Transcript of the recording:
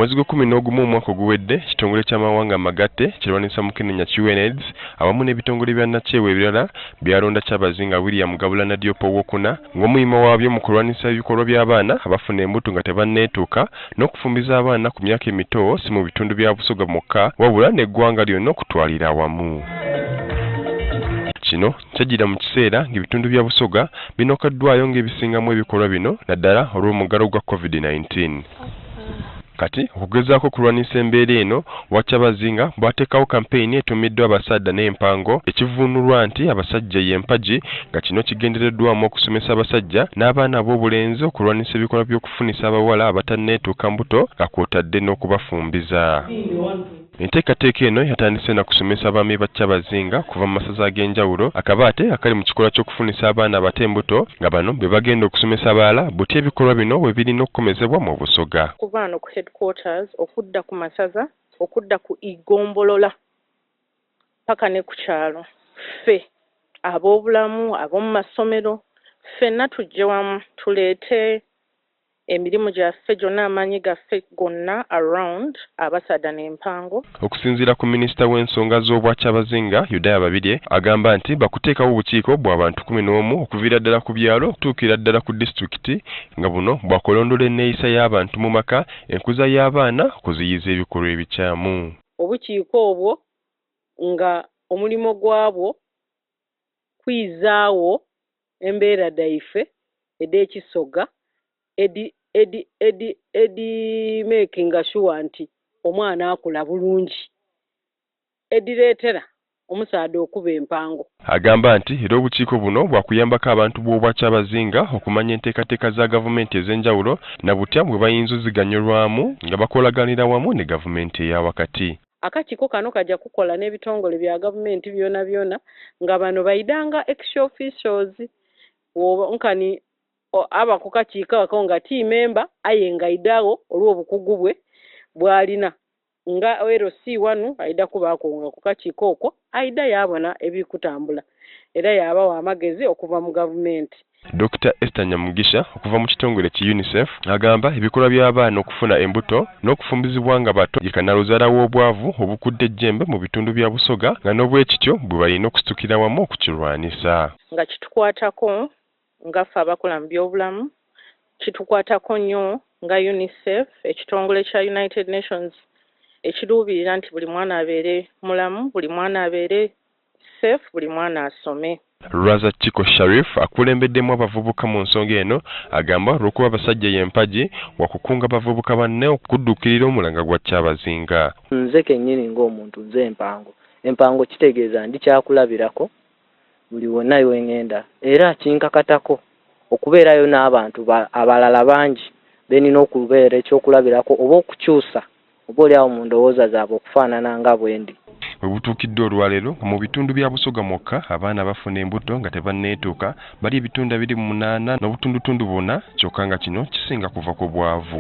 Omwezi gwa 11 omwaka oguwedde kitongole ky'amawanga amagatte kirwanisa mu Kenya UNAIDS awamu n'ebitongole bya nakyewa ebirala byalonda Kyabazinga William Gabulana Diop owokuna ng'omuyima waabyo mu kulwanisa ebikolwa by'abaana abafuna embuto nga tebanneetuuka n'okufumbiza abaana ku myaka emito si mu bitundu bya Busoga mwokka wabula n'eggwanga lyonna okutwalira awamu. Kino kyajjira mu kiseera ng'ebitundu bya Busoga binokaddwayo ng'ebisingamu ebikolwa bino naddala olw'omuggalo gwa COVID-19. Kati okugezaako kulwanisa embeera eno wa Kyabazinga bwateekawo kampeyini etumiddwa abasadda n'empango ekivuunulwa nti abasajja y'empagi nga kino kigendereddwamu okusomesa abasajja n'abaana ab'obulenzi okulwanisa ebikolwa by'okufunisa abawala abatanneetuuka mbuto nga kw'otadde n'okubafumbiza. Enteekateeka eno yatandise na kusomesa abaami ba Kyabazinga kuva mu masaza ag'enjawulo akabaate akali mu kikolwa ky'okufunisa abaana abato embuto nga bano be bagenda okusomesa abalala buti ebikolwa bino bwe birina okukomezebwa mu Busoga. Kuva wano ku headquarters okudda ku masaza okudda ku Igombolola paka ne ku kyalo ffe ab'obulamu ab'omu masomero ffenna tujje wamu tuleete emirimu gyaffe gyonna amaanyi gaffe gonna around abasadda n'empango. Okusinziira ku minisita w'ensonga z'obwa Kyabazinga Yudaya Babirye agamba nti bakuteekawo obukiiko bw'abantu 11 okuviira ddala ku byalo okutuukira ddala ku disitulikiti nga buno bwakulondola enneeyisa y'abantu mu maka enkuza y'abaana kuziyiza ebikolwa ebikyamu. Obukiiko obwo nga omulimo gwabwo kwizaawo embeera daife ed'ekisoga edi making sure nti omwana akula bulungi edireetera omusaada okuba empango. Agamba nti era obukiiko buno bwakuyambako abantu b'obwa Kyabazinga okumanya enteekateeka za gavumenti ez'enjawulo na butya bwe bayinza oziganyulwamu nga bakolaganira wamu ne gavumenti eya wakati. Akakiiko kano kajja kukola n'ebitongole bya gavumenti byonna byonna nga bano bayidanga extra officials nkani aba ku kakiiko ako nga team member ayenga idawo olw'obukugu bwe bwalina nga LC wanu aida kubaako nga ku kakiiko okwo aida yabona ebikutambula era yabawa amagezi okuva mu gavumenti. Dr. Esther Nyamugisha okuva mu kitongole ki UNICEF agamba ebikolwa by'abaana okufuna embuto n'okufumbizibwa nga bato yekanaluzaala w'obwavu obukudde ejjembe mu bitundu bya Busoga nga n'obwekityo bwe balina okusitukira wamu okukirwanisa. Nga kitukwatako nga ffe abakola mu by'obulamu kitukwatako nnyo nga UNICEF ekitongole kya United Nations ekiruubirira nti buli mwana abeere mulamu, buli mwana abeere safe, buli mwana asome. Raza Chiko Sharif akulembeddemu abavubuka mu nsonga eno agamba olw'okuba abasajja y'empagi wakukunga abavubuka banne okudduukirira omulanga gwa Kyabazinga. Nze kennyini ng'omuntu nze empango kitegeeza ndi kyakulabirako buli wonna wengenda era kinkakatako okubeerayo n'abantu abalala bangi benina okubeera ekyokulabirako oba okukyusa oba oli awo mu ndowooza zaabwe okufaanana nga bwendi. Bwe butuukidde olwaleero mu bitundu bya Busoga mwokka abaana bafuna embuto nga tebanneetuuka bali ebitundu 28 n'obutundutundu 4 kyokka nga kino kisinga kuva ku bwavu.